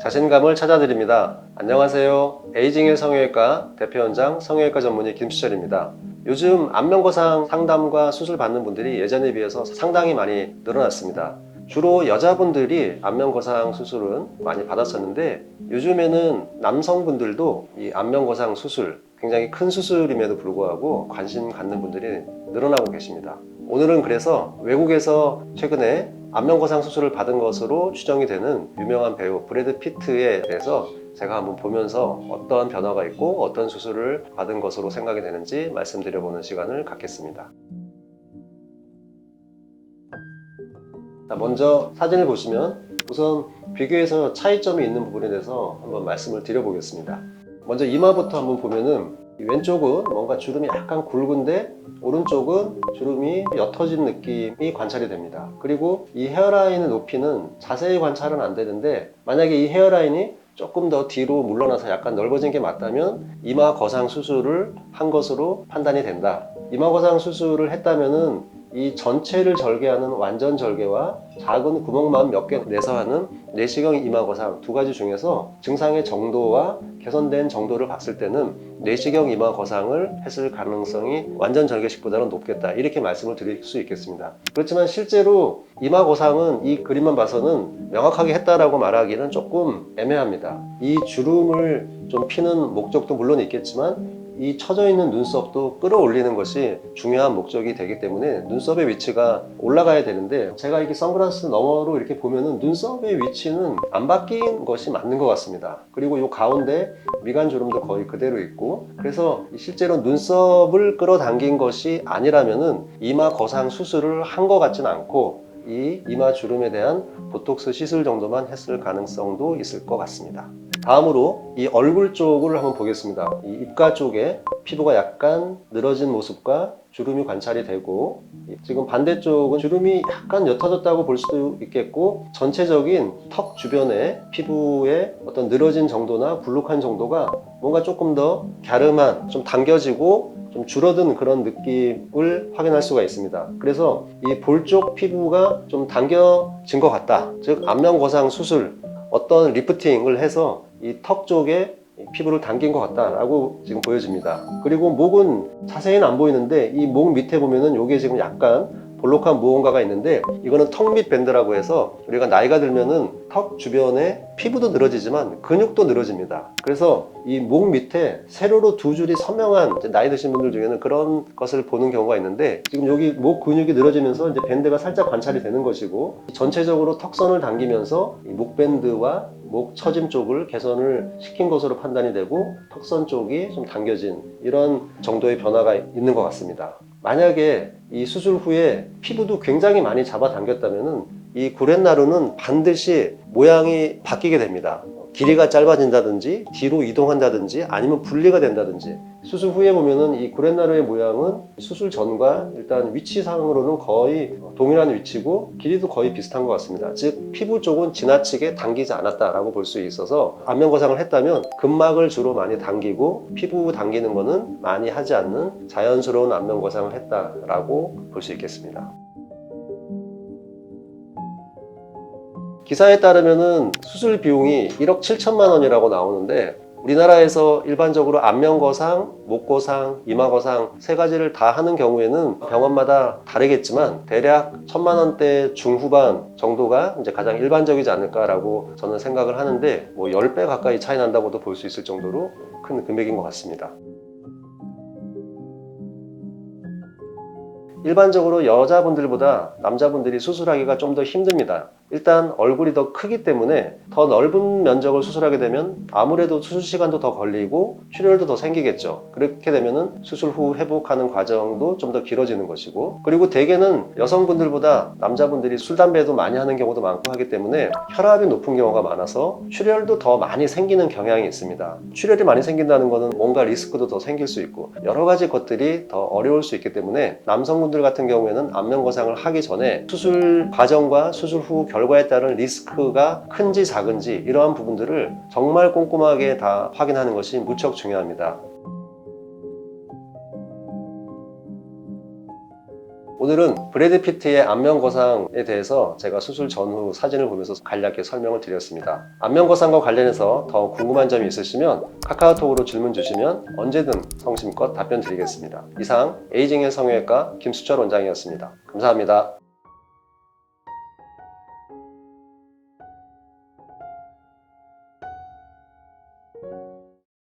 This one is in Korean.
자신감을 찾아드립니다. 안녕하세요. 에이징의 성형외과 대표원장 성형외과 전문의 김수철입니다. 요즘 안면거상 상담과 수술 받는 분들이 예전에 비해서 상당히 많이 늘어났습니다. 주로 여자분들이 안면거상 수술은 많이 받았었는데, 요즘에는 남성분들도 이 안면거상 수술, 굉장히 큰 수술임에도 불구하고 관심 갖는 분들이 늘어나고 계십니다. 오늘은 그래서 외국에서 최근에 안면거상 수술을 받은 것으로 추정이 되는 유명한 배우 브래드 피트에 대해서 제가 한번 보면서 어떤 변화가 있고 어떤 수술을 받은 것으로 생각이 되는지 말씀드려보는 시간을 갖겠습니다. 먼저 사진을 보시면 우선 비교해서 차이점이 있는 부분에 대해서 한번 말씀을 드려보겠습니다. 먼저 이마부터 한번 보면은 왼쪽은 뭔가 주름이 약간 굵은데 오른쪽은 주름이 옅어진 느낌이 관찰이 됩니다. 그리고 이 헤어라인의 높이는 자세히 관찰은 안 되는데, 만약에 이 헤어라인이 조금 더 뒤로 물러나서 약간 넓어진 게 맞다면 이마 거상 수술을 한 것으로 판단이 된다. 이마 거상 수술을 했다면은 이 전체를 절개하는 완전 절개와 작은 구멍만 몇 개 내서 하는 내시경 이마 거상 두 가지 중에서 증상의 정도와 개선된 정도를 봤을 때는 내시경 이마 거상을 했을 가능성이 완전 절개식보다는 높겠다, 이렇게 말씀을 드릴 수 있겠습니다. 그렇지만 실제로 이마 거상은 이 그림만 봐서는 명확하게 했다라고 말하기는 조금 애매합니다. 이 주름을 좀 피는 목적도 물론 있겠지만 이 처져 있는 눈썹도 끌어올리는 것이 중요한 목적이 되기 때문에 눈썹의 위치가 올라가야 되는데, 제가 이렇게 선글라스 너머로 이렇게 보면은 눈썹의 위치는 안 바뀐 것이 맞는 것 같습니다. 그리고 이 가운데 미간 주름도 거의 그대로 있고, 그래서 실제로 눈썹을 끌어당긴 것이 아니라면은 이마 거상 수술을 한 것 같지는 않고 이 이마 주름에 대한 보톡스 시술 정도만 했을 가능성도 있을 것 같습니다. 다음으로 이 얼굴 쪽을 한번 보겠습니다. 이 입가 쪽에 피부가 약간 늘어진 모습과 주름이 관찰이 되고, 지금 반대쪽은 주름이 약간 옅어졌다고 볼 수도 있겠고, 전체적인 턱 주변에 피부의 어떤 늘어진 정도나 불룩한 정도가 뭔가 조금 더 갸름한, 좀 당겨지고 좀 줄어든 그런 느낌을 확인할 수가 있습니다. 그래서 이 볼 쪽 피부가 좀 당겨진 것 같다, 즉 안면거상 수술, 어떤 리프팅을 해서 이 턱 쪽에 피부를 당긴 것 같다라고 지금 보여집니다. 그리고 목은 자세히는 안 보이는데 이 목 밑에 보면은 이게 지금 약간 볼록한 무언가가 있는데, 이거는 턱 밑 밴드라고 해서 우리가 나이가 들면은 턱 주변에 피부도 늘어지지만 근육도 늘어집니다. 그래서 이 목 밑에 세로로 두 줄이 선명한, 이제 나이 드신 분들 중에는 그런 것을 보는 경우가 있는데, 지금 여기 목 근육이 늘어지면서 이제 밴드가 살짝 관찰이 되는 것이고, 전체적으로 턱선을 당기면서 이 목 밴드와 목 처짐 쪽을 개선을 시킨 것으로 판단이 되고, 턱선 쪽이 좀 당겨진 이런 정도의 변화가 있는 것 같습니다. 만약에 이 수술 후에 피부도 굉장히 많이 잡아당겼다면은 이 구렛나루는 반드시 모양이 바뀌게 됩니다. 길이가 짧아진다든지 뒤로 이동한다든지 아니면 분리가 된다든지. 수술 후에 보면은 이 구렛나루의 모양은 수술 전과 일단 위치상으로는 거의 동일한 위치고 길이도 거의 비슷한 것 같습니다. 즉 피부 쪽은 지나치게 당기지 않았다라고 볼 수 있어서, 안면거상을 했다면 근막을 주로 많이 당기고 피부 당기는 거는 많이 하지 않는 자연스러운 안면거상을 했다라고 볼 수 있겠습니다. 기사에 따르면은 수술 비용이 1억 7천만 원이라고 나오는데, 우리나라에서 일반적으로 안면거상, 목거상, 이마거상 세 가지를 다 하는 경우에는 병원마다 다르겠지만 대략 1,000만 원대 중후반 정도가 이제 가장 일반적이지 않을까라고 저는 생각을 하는데, 뭐 10배 가까이 차이 난다고도 볼 수 있을 정도로 큰 금액인 것 같습니다. 일반적으로 여자분들보다 남자분들이 수술하기가 좀 더 힘듭니다. 일단 얼굴이 더 크기 때문에 더 넓은 면적을 수술하게 되면 아무래도 수술 시간도 더 걸리고 출혈도 더 생기겠죠. 그렇게 되면은 수술 후 회복하는 과정도 좀 더 길어지는 것이고, 그리고 대개는 여성분들보다 남자분들이 술, 담배도 많이 하는 경우도 많고 하기 때문에 혈압이 높은 경우가 많아서 출혈도 더 많이 생기는 경향이 있습니다. 출혈이 많이 생긴다는 것은 뭔가 리스크도 더 생길 수 있고 여러 가지 것들이 더 어려울 수 있기 때문에, 남성분들 같은 경우에는 안면거상을 하기 전에 수술 과정과 수술 후 결과에 따른 리스크가 큰지 작은지 이러한 부분들을 정말 꼼꼼하게 다 확인하는 것이 무척 중요합니다. 오늘은 브래드 피트의 안면 거상에 대해서 제가 수술 전후 사진을 보면서 간략히 설명을 드렸습니다. 안면 거상과 관련해서 더 궁금한 점이 있으시면 카카오톡으로 질문 주시면 언제든 성심껏 답변 드리겠습니다. 이상 에이징의 성형외과 김수철 원장이었습니다. 감사합니다.